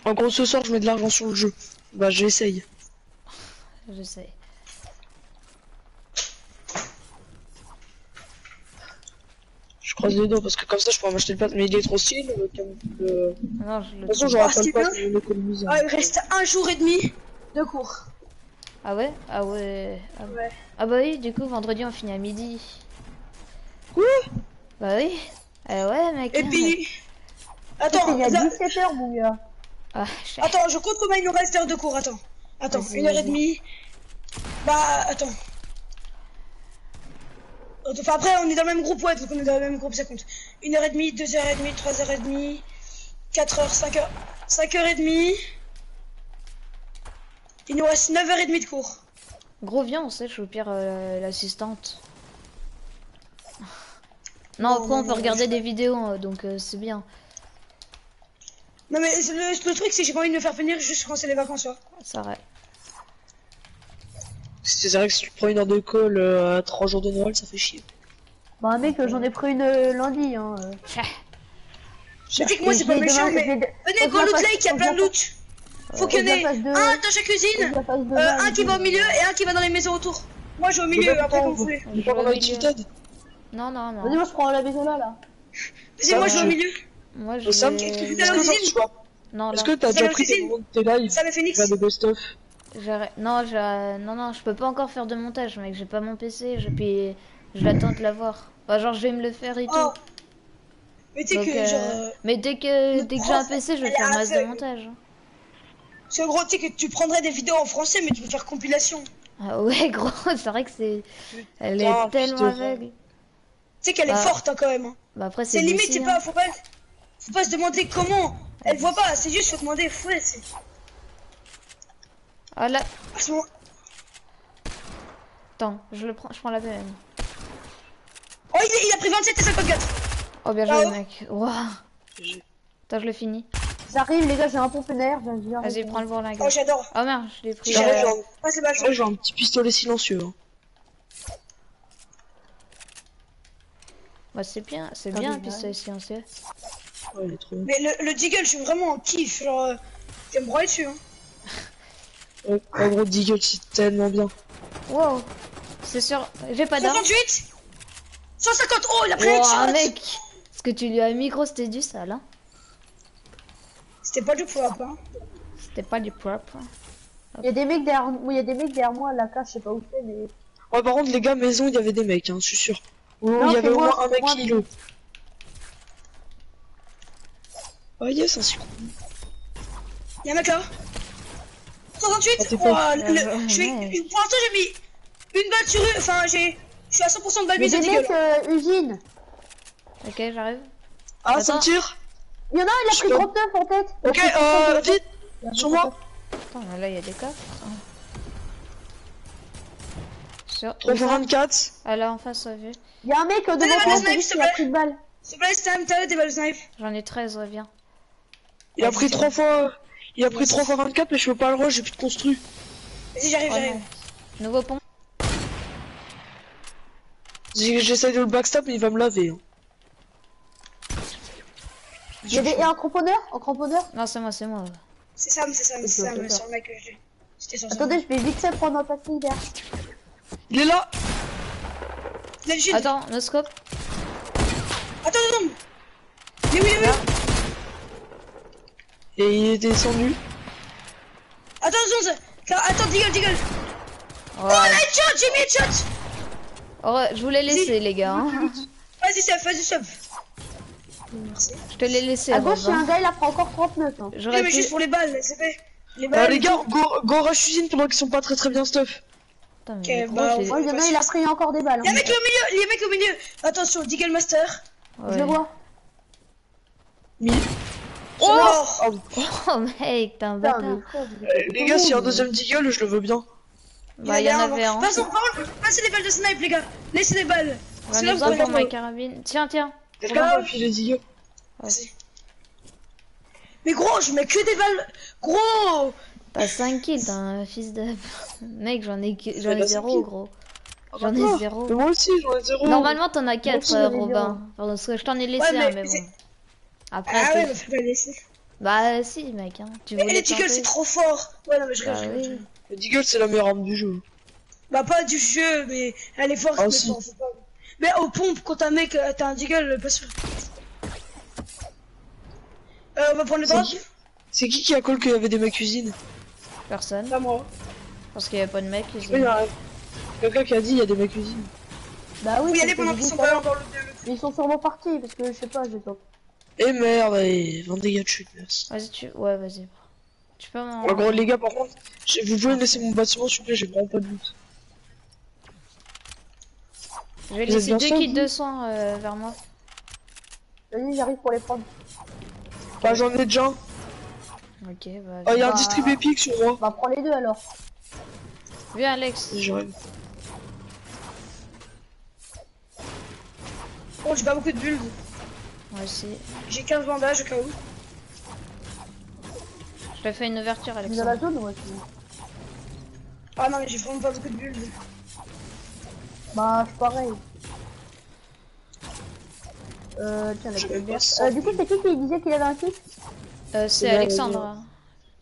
En gros, ce soir, je mets de l'argent sur le jeu. Bah, j'essaye. Je sais. Je croise les doigts parce que comme ça, je pourrais m'acheter le pass. Mais il est trop stylé. Non, je De le toute façon, trouve. j'aurai Ah, pas le c'est pass, bien. je vais l'économiser. Ah, il reste 1 jour et demi de cours. Ah ouais? Ah ouais. Ah, Ouais. ah bah oui, du coup, vendredi, on finit à midi. Oui. Bah oui. Ouais, mec. Et puis... Attends, Il y a là- 17h, mon gars. Ah, attends, je compte combien il nous reste d'heures de cours. Attends, Vas-y, 1h30. Bah, attends. Enfin, après, on est dans le même groupe, ouais, donc on est dans le même groupe, ça compte. 1h30, 2h30, 3h30, 4h, 5h, 5h30. Il nous reste 9h30 de cours. Gros, viens, on sèche au pire l'assistante. Non, après, on peut regarder des vidéos, donc c'est bien. Non, mais le truc, c'est que j'ai pas envie de me faire venir juste quand c'est les vacances, tu vois. C'est vrai. C'est vrai que si tu prends une heure de call à 3 jours de Noël, ça fait chier. Bah, mec, j'en ai pris une lundi, hein. Mais tu sais que moi, c'est pas méchant, mais... Venez, go loot lake, il y a plein de loot. Faut qu'il y en ait un dans chaque cuisine, un qui va au milieu et un qui va dans les maisons autour. Moi, je vais au milieu, après, quand vous voulez. On peut avoir Activited. Non, non, Vas-y, non. moi, je prends la maison là. Vas-y, moi, je vais au milieu. Moi, je Sam, vais... est-ce la que t'as cuisine. le choix? Non, là. Est-ce que t'as déjà pris des moments de tes lives? Ça, le Phoenix. Faire des best-of? Non, non, je peux pas encore faire de montage, mec. J'ai pas mon PC, puis je l'attends de l'avoir. Bah, genre, je vais me le faire et tout. Oh. Mais tu sais Donc, que, genre... mais dès que j'ai un PC, je vais elle est faire masse de aveugle. montage. C'est en gros, tu sais que tu prendrais des vidéos en français, mais tu peux faire compilation. Ah ouais, gros, c'est vrai que c'est... Elle est Putain, tellement putain. aveugle. Tu sais qu'elle est Bah, forte, hein, quand même. Hein. Bah après, C'est c'est limite, Lucie, c'est hein. pas, faut pas se demander comment. Elle voit pas, c'est juste faut demander, ouais, c'est... Ah là, À ce moment... attends, je prends la peine. Oh, il a pris 27 et 54. Oh, bien Là-haut. joué, mec. Waouh. Attends, je le finis. J'arrive, les gars, j'ai un pompe nerf. Vas-y, prends le bourlingue. Oh, j'adore. Oh merde, je l'ai pris. J'arrive, genre- Ah, c'est pas Là, j'ai un petit pistolet silencieux. Hein. Bah, c'est bien, bien, pistolet silencieux. Ouais, il est trop bien. Mais le Deagle, je suis vraiment en kiff. Genre, je vais me broyer dessus. Hein. Ouais, en gros, Deagle, c'est tellement bien. Wow. C'est sûr, j'ai pas d'arme. 58 150. Oh, il a pris un Wow, shot. mec. Ce que tu lui as mis, gros, c'était du sale, hein. C'était pas du propre. Hein. C'était pas du propre. Il y a des mecs derrière moi, la cache, je sais pas où c'est, mais. Ouais, par contre, les gars, maison, il y avait des mecs, hein, je suis sûr. Ou Non, il y avait c'est au moi, moins un c'est mec moi, qui mais- l'eau. Ah, yes, un second. Y'a un mec là. 68. Ah, t'es Oh, pas- je suis... Ouais. Pour l'instant, j'ai mis une balle sur eux. Enfin, je suis à 100% de balle Il y mise a au des Deagle. mecs usine. Ok, j'arrive. Ah, ça Attends. me tire. Il y en a un, il a pris Je 39 en tête. Ok, vite, sur moi. Attends, là, il y a des coffres. Sur... 324. Ah, là, en face, ouais, vu. Il y a un mec devant des balles de toi, snipe, s'il te il a plaît. pris de balle. S'il te plaît, Stam, t'as des balles de snipe. J'en ai 13, reviens. Il a pris 3 fois. Il a pris 3 fois 24, mais je peux pas le rush, j'ai plus de construit. Vas-y, j'arrive, Oh, j'arrive. non. Nouveau pont. J'essaye de le backstab, mais il va me laver. Hein. Il y a un cramponneur. Non, c'est moi, c'est moi. C'est Sam, c'est Ok, Sam, ok. sur le mec que j'ai. C'était sur Sam. Attendez, je vais vite fait prendre ma pastille d'air. Il est là. Il a le shield. Attends, no scope. Attends. Mais oui, oui. Et il est descendu. Attends, attends, Deagle. Oh, Ouais. la headshot, j'ai mis headshot. Oh, je vous l'ai laissé, les gars. Hein. Vas-y, Sub. Merci. Je te l'ai laissé, À gauche, il y a un Robin. gars, il a pris encore 39. Hein. Oui, J'aurais mais pu... juste pour les balles, c'est fait. Les balles. Les gars, go rush usine pendant qu'ils sont pas très bien stuff. Attends, mais Ok, gros, bah, j'ai- Oh, il y en a, il a pris encore des balles. Y'a un Hein. mec au milieu, Attention, Deagle Master. Je Ouais. le vois. Oh mort. Oh, Oh, mec, t'es un Putain, bâtard. mais frère, vous êtes les gars, s'il y a un fous, deuxième Deagle, je le veux bien. Bah, il y en avait un. Passons, par contre, passez les balles de snipe, les gars. Laissez les balles. J'en C'est ai là où vous besoin pouvez pour ma les carabine. Tiens. Quelqu'un peut filer Deagle. Vas-y. Mais gros, je mets que des balles. Gros. T'as 5 kills, t'es un fils de... Mec, j'en ai pas 0, 5 kills. gros. Ah, J'en bah, ai 0. Mais moi aussi, j'en ai 0. Normalement, t'en as 4, aussi, j'en ai Robin. Parce que je t'en ai laissé Ouais, mais un, mais bon. c'est- Après, Ah t'es- ouais, mais faut pas le laisser. Bah si mec, hein. Tu Mais voulais les Deagle tenter. c'est trop fort. Ouais non mais je Bah rigole. oui. Le Deagle c'est la meilleure arme du jeu. Bah pas du jeu mais elle est forte Ah, mais si. faut pas. Mais aux pompes quand t'as un mec t'as un Deagle pas sûr. On va prendre le drop. C'est qui a call qu'il y avait des mecs cuisine? Personne. Pas moi. Parce qu'il y a pas de mec. Oui, il y a quelqu'un qui a dit il y a des mecs cuisine. Bah oui, Faut y aller c'est ce que pendant j'ai qu'ils dit sont tout à pas l'heure. dans le. Ils sont sûrement partis parce que je sais pas, j'ai top. Eh merde, allez, 20 dégâts de chute, merci. Vas-y tu. Ouais vas-y. Tu peux m'en. En gros les gars par contre, vous pouvez me laisser mon bâtiment s'il vous plaît, j'ai vraiment pas de loot. Je vais Vous êtes laisser bien 2 sûr, kits vous de sang vers moi. Vas-y, j'arrive pour les prendre. Bah j'en ai déjà un. Ok bah. Ah, il y a un Bah. distrib épique sur moi. Bah prends les deux alors. Viens Alex. J'arrive. Bon j'ai pas beaucoup de bulles. Moi aussi. J'ai 15 bandages au cas où. Je te fais une ouverture Dans la Alexandre. zone ou ouais, sinon. Ah non mais j'ai vraiment pas beaucoup de bulles. Bah, je suis pareil. Tiens, la Je clé vais verte. pas Du coup, c'est qui disait qu'il avait un kit? C'est bien, Alexandre.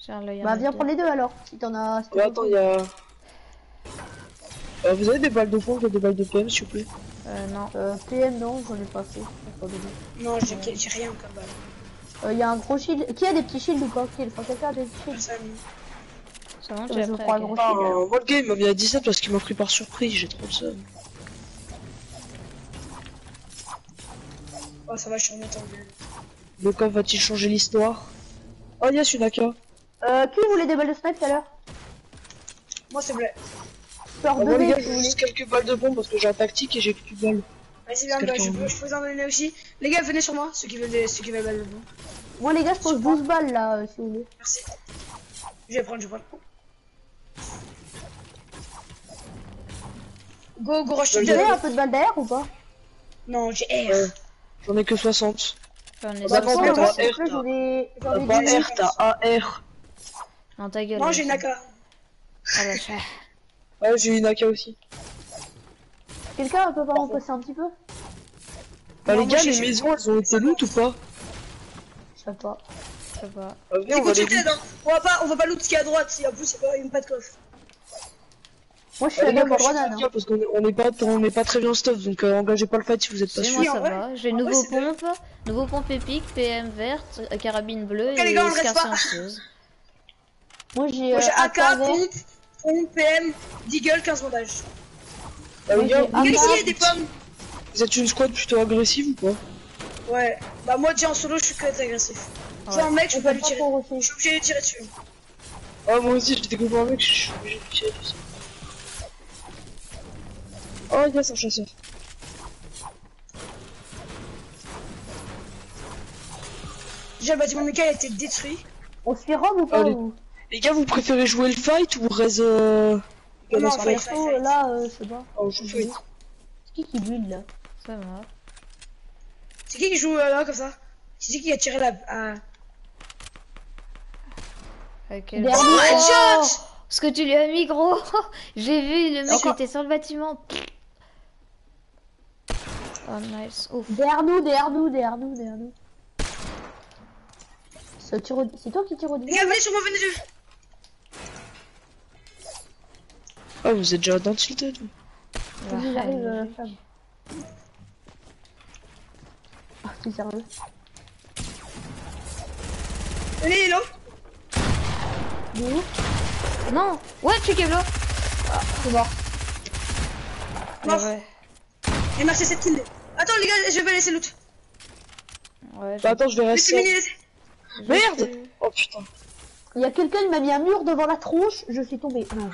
Tiens, là, il y en Bah, a viens deux. prendre les deux alors, si t'en as. si t'en Ouais, as attends, pas. il y a. Vous avez des balles de pompe et des balles de PM s'il vous plaît? Non. PM, non, j'en ai pas fait. Non j'ai rien comme balle. Il y a un gros shield. Qui a des petits shields ou pas? Quelqu'un a des petits shields? Ça, C'est bon, Je tu es vais prêt. prendre un ok. gros Ah, shield. alors. moi le game m'a mis à 17 parce qu'il m'a pris par surprise, j'ai trop le seum. Oh ça va je suis remonté en bulle. Le coffre va-t-il changer l'histoire? Oh yes, une AK. Qui voulait des balles de snipe tout à l'heure? Moi c'est vrai. Sors Moi les deux gars, si je vous veux voulez. juste quelques balles de pompe parce que j'ai un tactique et j'ai plus de balles. Vas-y viens, Est-ce bah, que je quelqu'un peux vous en donner aussi. Les gars venez sur moi, ceux qui veulent balle de bon. Moi, les gars, je pose 12 balles là, si vous voulez. Merci. Je vais prendre. Go rush Vous Vous to avez death. un peu de balles d'air ou pas? Non j'ai R. Ouais. J'en ai que 60. J'en ai Bah, soixante. attends, moi, R, s'il te plaît, t'as- j'en ai T'as du. pas R, t'as AR. Dans ta gueule. Non j'ai une Alexandre. AK. Ah, bah, je- Ouais, j'ai une AK aussi. Quelqu'un peut pas m'en passer un petit peu? Bah Non, les moi, gars, j'ai- les maisons elles ont été loot ou pas? Je sais pas. je sais pas. Venez, on va Écoute les je t'aide hein. On va pas loot ce qu'il y a à droite. Et en plus il y a pas de coffre. Moi, je suis les à gars, la moi je suis grenade. pas bien parce on est pas très bien stuff donc engagez pas le fight si vous êtes pas Si, sûr. moi en ça vrai- va. J'ai en vrai, nouveau c'est bien. pompe. Nouveau pompe épique, PM verte, carabine bleue Ok, les et gars, on le reste scar pas. silencieuse. Moi, j'ai Moi j'ai AK, vert. pompe, PM, Deagle, 15 bandages. Bah, les Moi, gars, j'ai Les gars ici il y a des vous, pommes. vous êtes une squad plutôt agressive ou pas? Ouais. Bah moi déjà en solo je suis que très agressif. Je Ouais. vois un mec je On peux pas peut lui pas tirer. trop Je aussi. suis obligé de tirer dessus. Ah moi aussi j'ai découvert un mec, je suis obligé de tirer dessus. Oh yes, un chasseur. Déjà le bâtiment méca a été détruit. On se fait robe ou pas? Allez. Ou... Les gars, vous préférez jouer le fight ou Rez Non, fight. fight. Perso, là, je sais pas. Oh, je fight. C'est qui build là? Ça va. C'est qui joue là comme ça? C'est qui a tiré la... Avec Dernier. Oh headshot! Ce que tu lui as mis, gros. J'ai vu, le mec Encore- était sur le bâtiment. Oh, nice. Ouf. Derrière nous. C'est toi qui tire au Les début? gars venez sur moi, venez sur Ah, vous êtes déjà dans Tilted vous? Vas-y, Ouais, j'arrive, Fab. Ah, t'es sérieux? Venez Hello. Il est où? Non. Ouais, tu Keblo. C'est mort. Mort. Ouais. Et merci cette kill. Attends les gars, je vais pas laisser loot. Ouais, Bah attends, je vais Laissez rester. mini, laissez. Merde! Oh putain. Il y a quelqu'un, il m'a mis un mur devant la tronche, je suis tombé. Non.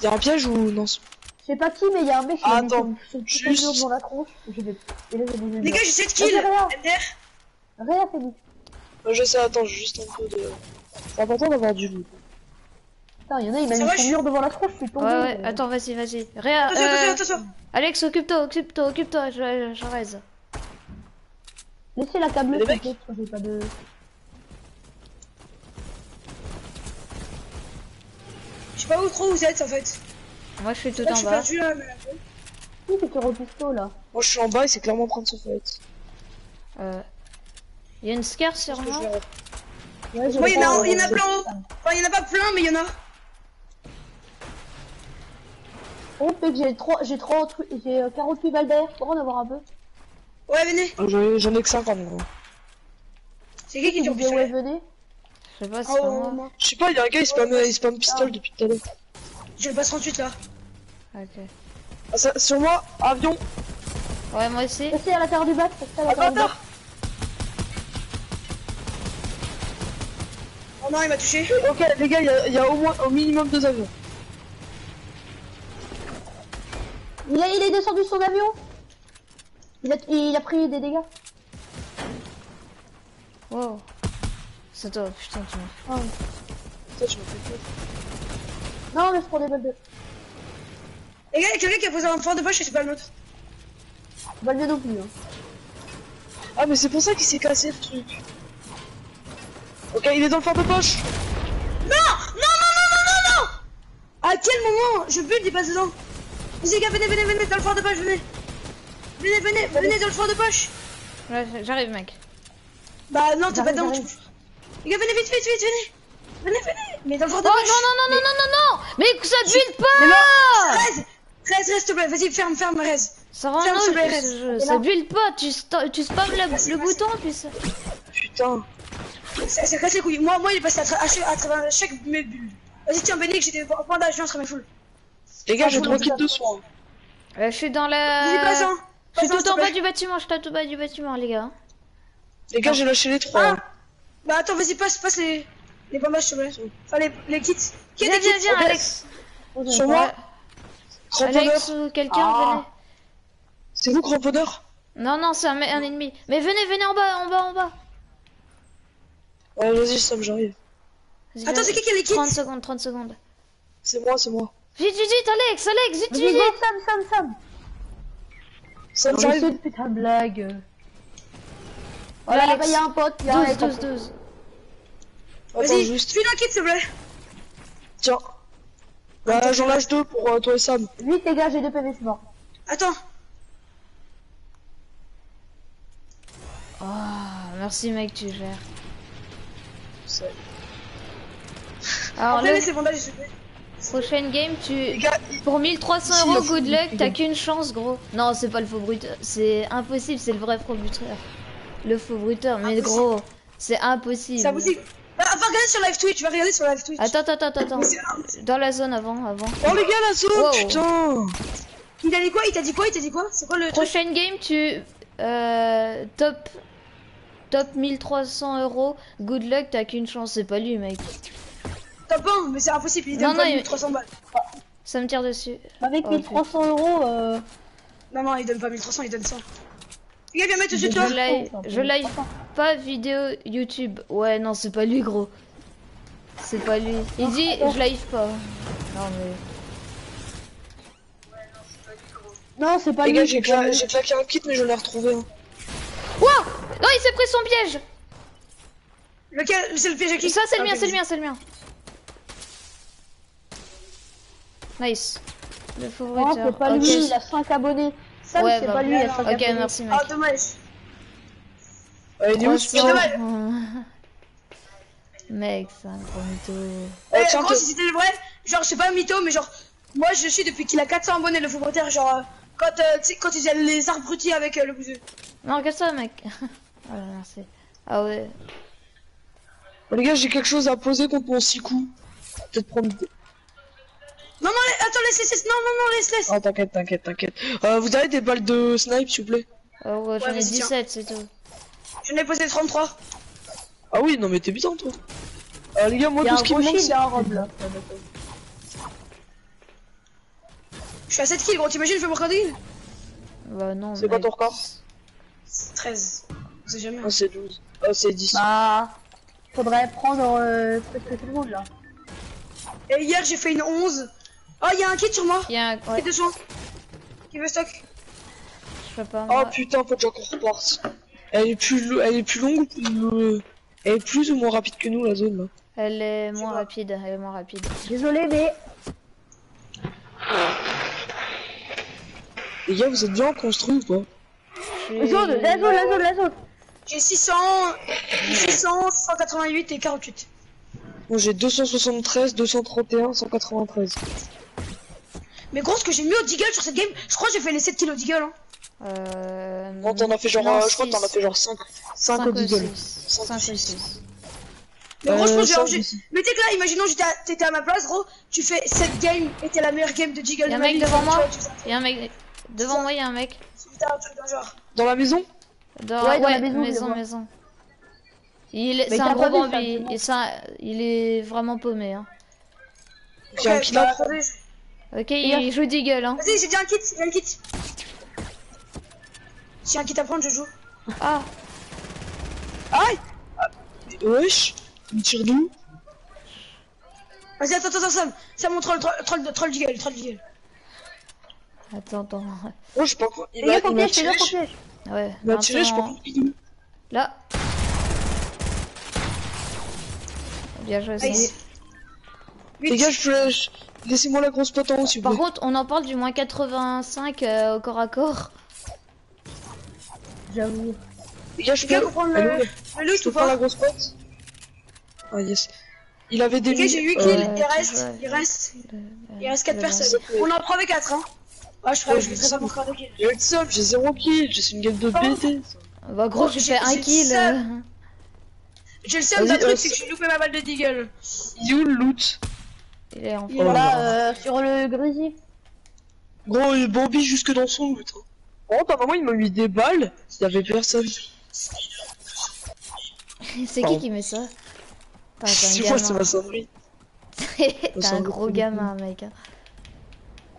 Y'a un piège ou non? Je sais pas qui, mais il y a un mec qui m'a mis Attends, son putain de juste- mur devant la tronche. J'ai fait... Et là, j'ai bougé le Les mur. gars j'ai 7 kills. Vas-y, regarde. MDR. Rien, Félix. Moi je sais, attends, j'ai juste un peu de. C'est important d'avoir du loot. Putain, il y en a, il m'a Ça mis va, son je- mur devant la tronche, je suis tombé. Ouais, ouais. Attends, vas-y. Réa, Attention. Alex, occupe-toi. Je raise. Laissez la câble, Les s'il te mecs. plaît, parce que j'ai pas de... Je sais pas où trop vous êtes en fait. Moi, je suis tout Là, je en suis bas. perdu là. Mais... Qui c'est qui est au pisto, là? Moi je suis en bas et c'est clairement en train de se fight. Il y a une scar sur Parce que moi. je vais- Ouais, Moi, il y en a plein. Enfin, il y en a pas plein, mais il y en a. Oh, mec, j'ai 48 balles derrière, pour en avoir un peu. Ouais, venez. J'en ai que 50 gros. C'est qui est Tu sur dis ouais, pistolet? venez. Je sais pas, c'est pas Oh, moi. Je sais pas, y'a un gars il spam pistolet depuis tout à l'heure. j'ai le passe 38 là. Ok. Ah, ça, sur moi, avion. Ouais, moi aussi. Restez à l'intérieur du bac, restez à Ah l'intérieur du bac. bâtard. Oh non, il m'a touché. Ok les gars, il y a au minimum 2 avions. Il est descendu de son avion. Il a pris des dégâts. Wow. C'est toi, putain, tu m'as. Oh. Putain, je me fais peur. Non, mais je prends des balles de... Les gars, il y a quelqu'un qui a posé un fort de poche et c'est pas le nôtre. Balles de non plus. Hein. Ah mais c'est pour ça qu'il s'est cassé le truc. Ok, il est dans le fort de poche. Non. À quel moment je bulle, il passe dedans. Les gars, venez dans le fort de poche, venez. Venez dans le fort de poche. Ouais, j'arrive, mec. Bah non, t'es pas dedans. J'arrive. Les gars, venez vite, venez. Mais dans le fort Oh de non, poche. non, non, non, non, non, non. Mais que ça build pas. Reste, s'il te plaît, vas-y, ferme, reste. Ça rend Ferme, s'il te plaît, nul, reste. ça build pas. Tu spams le bouton, puis ça... Putain. Ça casse les couilles. Moi, il est passé à travers chaque mes bulles. Vas-y, tiens, Béné, que j'étais en point d'âge, je serai mes full. Les gars, Ah, j'ai vous 3 le kits faites. de soins. Je suis dans Vas-y, la... passe-en. Je suis Passe-en, tout s'il en te bas plaît. du bâtiment, je suis tout bas du bâtiment, les gars. Les gars, j'ai lâché les 3. Ah. Bah attends, vas-y, passe les bandages, s'il te plaît. Enfin, les kits. Qui a Viens, des kits? viens, Alex. Sur moi, Ouais. cramponneur. Alex ou quelqu'un, venez. C'est vous, cramponneur? Non, non, c'est un ennemi. Mais venez en bas. Ouais, vas-y, Sam, j'arrive. Vas-y, Attends, c'est qui a les kits? 30 secondes. C'est moi. Vite, Alex, vite, Vas-y, go, Sam. Sam, Non, mais j'arrive. c'est putain de blague. Ouais, Voilà, Alex. bah, y a un pote, y a un 12. Attends, Vas-y, juste. suis un kit, s'il te plaît. Tiens. Bah, j'en lâche 2 pour toi et Sam. Vite, les gars, j'ai 2 PV, c'est mort. Attends. Oh, merci, mec, tu gères. Alors, Après, le ces bandages, s'il te plaît. prochaine game, Les gars, pour 1300 Si, euros, le good faux luck, buteur. t'as qu'une chance, gros. Non, c'est pas le faux bruteur. C'est impossible, c'est le vrai faux buteur. Le faux bruteur, mais Impossible. gros, c'est impossible. C'est impossible. Va regarder sur live Twitch, Attends. Mais c'est- Dans la zone avant. oh les gars, la zone, Wow. putain. Il t'a dit quoi? C'est quoi le truc? Prochaine game, tu top 1300 euros. Good luck, t'as qu'une chance, c'est pas lui, mec. Top 1, mais c'est impossible, il Non, donne pas non, 1300 balles. Ça me tire dessus. Avec Oh, 1300 euros, Non, il donne pas 1300, il donne 100. Les gars, viens mettre dessus de toi. Je live pas vidéo YouTube. Ouais, non, c'est pas lui, gros. C'est pas lui. Il dit, je live pas. Non, mais. non, c'est pas Les lui. gars, c'est pas lui. j'ai claqué un kit, mais je l'ai retrouvé. Hein. Wow! Non, il s'est pris son piège! Lequel? C'est le piège à qui? Ça, c'est le Ah, mien, ok, c'est le mien. Nice. Le faux Non, bruteur. c'est pas Ok. lui, il a 5 abonnés. Sam, Ouais, c'est bah, pas lui, il a 5 Ok, abonnés. merci, mec. Ah, dommage. Il est où ce putain? Mec, c'est un gros mytho. Tiens, Gros, si c'était le vrai, genre, je sais pas, mytho, mais genre, moi je suis depuis qu'il a 400 abonnés, le faux brutaire, genre, tu sais, quand il faisait les abrutis avec le bouseux. Non, regarde ça, mec. Voilà, merci. Ah ouais. les gars, j'ai quelque chose à poser contre mon 6 coups. Peut-être prendre. Non, attends, laisse, laisse. Ah, t'inquiète. Vous avez des balles de snipe, s'il vous plaît? Oh, ouais, j'en ai vas-y, tiens. 17, c'est tout. J'en ai posé 33. Ah oui, non, mais t'es bien, toi. Les gars, moi, Il y a tout un ce qui me gros manque, shield en robe là. Je suis à 7 kills, gros, t'imagines, je vais me regarder. Bah non, c'est quoi mec. ton record? 13. On sait jamais. Ah, c'est 12. Ah, c'est 10. Bah, faudrait prendre presque tout le monde là. Et hier, j'ai fait une 11. Oh, il y a un kit sur moi. Il y a un... Kit Ouais, de soins. Qui veut stock? je sais pas. Oh moi. putain, faut que j'en reparte. Elle est plus longue ou plus... Elle est plus ou moins rapide que nous, la zone, là? Elle est moins pas. rapide, Désolé, mais Les gars, vous êtes bien construits ou pas? Je suis- la zone. Je J'ai 600, 188 et 48. Moi j'ai 273, 231, 193. Mais gros, ce que j'ai mis au Deagle sur cette game, je crois que j'ai fait les 7 kills au Deagle. Hein. Non, t'en as fait genre, non, je crois que t'en as fait genre 5 au Deagle. 5 ou 6. Mais gros, je pense ça, que mais t'es que là, imaginons t'étais à ma place, gros, tu fais 7 games et t'es la meilleure game de Deagle. Y'a un mec devant moi. Y'a un mec. Devant moi, y'a un mec. T'as un truc d'un genre. Dans la maison? Ouais, dans la maison. C'est un gros Bambi. Et ça, il est vraiment paumé. Hein. J'ai un kill à prendre. Ok, il joue Deagle. Hein. Vas-y, j'ai un kit. J'ai un kit à prendre, je joue. Ah, Aïe! Wesh! Il me tire d'où? Vas-y, attends, ça mon troll Deagle. attends. Oh, je sais pas quoi. Fais gaffe au piège, fais gaffe au piège. Ouais. Il m'a tiré, je sais pas attends. quoi. Là. Bien joué, ça. Nice. Les gars, laissez-moi la grosse pote en haut, s'il vous Par plaît. contre, on en parle du moins 85 au corps à corps. J'avoue. Les gars, je Les gars, peux faut prendre Allô, le je loot peux ou prendre la pas? grosse pote? Ah, yes. Il avait des Les gars, j'ai 8 kills, il reste 4 le personnes. On en prend avec 4, hein. Ah, je ferai pas pour faire des kills. J'ai le seum, j'ai 0 kill, j'ai une game de BT. Bah gros, j'ai fait un j'ai kill. ça. J'ai le seum d'un Vas-y, truc, c'est que j'ai loupé ma balle de Deagle. Il est où le loot? Il est en Il est fond. Là, sur le Grizzly. Gros, il est Bambi jusque dans son loot. Oh, ta maman, il m'a mis des balles, il y avait personne. C'est qui met ça? T'es C'est un moi, c'est gamin. ma sonnerie. T'es un gros gamin, mec. Hein.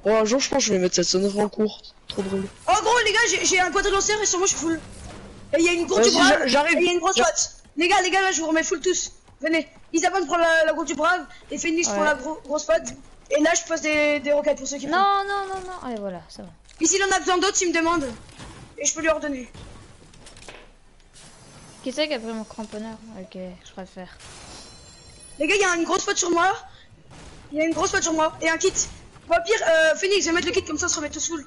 Oh, un jour, je pense que je vais mettre cette sonnerie en cours. Trop drôle. Oh, gros, les gars, j'ai un quadrilanceur et sur moi, je suis full. Et il y a une grosse du Vas-y, brave, j'arrive. et il y a une grosse botte. Les gars, là, je vous remets full tous. Venez. Isabelle prend la grosse du brave et Phoenix prend la grosse pote. Et là, je pose des roquettes pour ceux qui font. Non. Allez, voilà, c'est bon. Et s'il en a besoin d'autres, il me demande. Et je peux lui ordonner. Qui c'est qui a pris mon cramponneur? Ok, je préfère. Les gars, il y a une grosse pote sur moi. Et un kit. Bon, pire, Phoenix, je vais mettre le kit comme ça, on se remet tous full.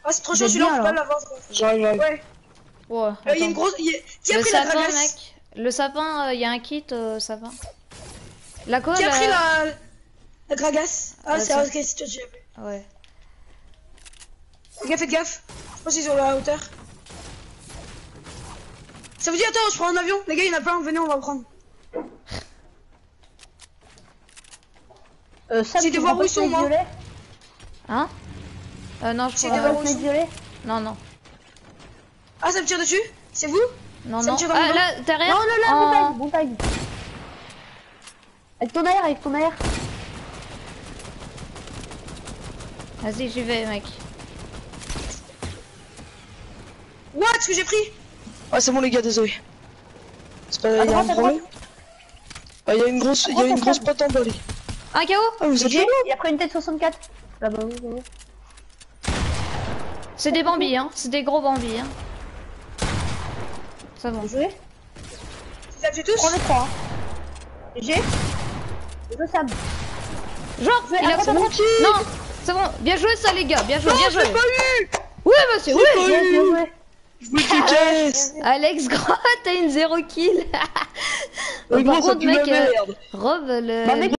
Ah, c'est trop chaud, celui-là, on peut pas l'avoir. J'arrive. Ouais. Ouais, Il y a une attends. grosse. Qui a Le pris la sapin, dragasse? mec. Le sapin, il y a un kit sapin. La quoi? Qui a pris la gragasse? Ah, c'est tiens. ok, c'est toi, j'ai appelé. Ouais. Les gars, faites gaffe. Je pense qu'ils sont à la hauteur. Ça vous dit, attends, je prends un avion. Les gars, il y en a plein, venez, on va le prendre. Sam, J'ai tu de voir prends où ils pas sont, le moi. violet? Hein? Non, je C'est crois. des Pas barreaux. le violet? Non. Ah, ça me tire dessus? C'est vous? Non. Ça me tire dans le Ah, dos. là, derrière? Non, en- bon taille. Avec ton air. Vas-y, j'y vais, mec. What? Ce que j'ai pris? Ah, c'est bon, les gars, désolé. C'est pas, À il y a un droite, à problème? Ah, il y a une grosse pote en bas. Un KO? Ah, vous êtes là? Il a pris une tête 64. Là-bas, oui. C'est des bambis, hein. C'est des gros bambis, hein. C'est bon. Bien joué. Vous avez tous? Prends les 3. J'ai. Je Sam. Genre, il a attends, Non, c'est bon. Bien joué, ça, les gars. Bien joué. Pas eu! Ouais, monsieur, ouais. Bien joué. Je vous décaisse! Alex, gros, t'as une 0 kill. Oui, Par gros, ça contre, pue la mec, merde! Rob, Bah, mec,